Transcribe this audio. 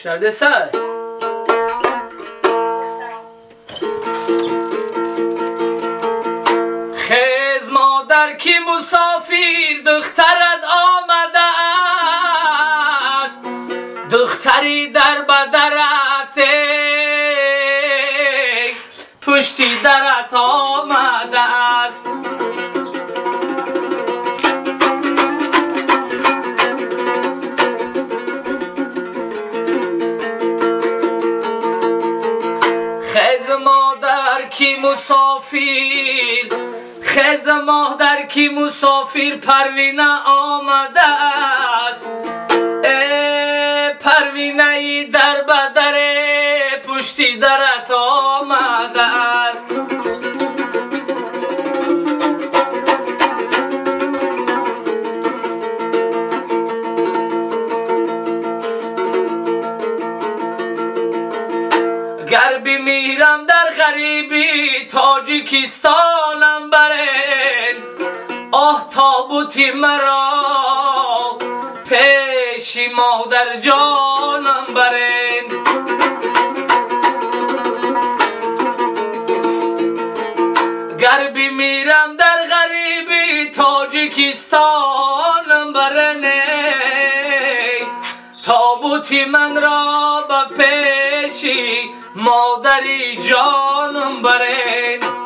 شرده سر خیز مادر که مسافر دخترت آمده است دختری در بدرت پشتی درت آمده است خیز مادر کی مسافر خیز مادر کی مسافر پروینه آمده است پروینه ای در بدر پشتی درت آمده است گر بمیرم در غریبی تاجیکستانم برین آه تابوتی مرا پیشی مادر جانم برین گر بمیرم در غریبی تاجیکستانم برین تابوتی من را به پیشی مادری جانم برین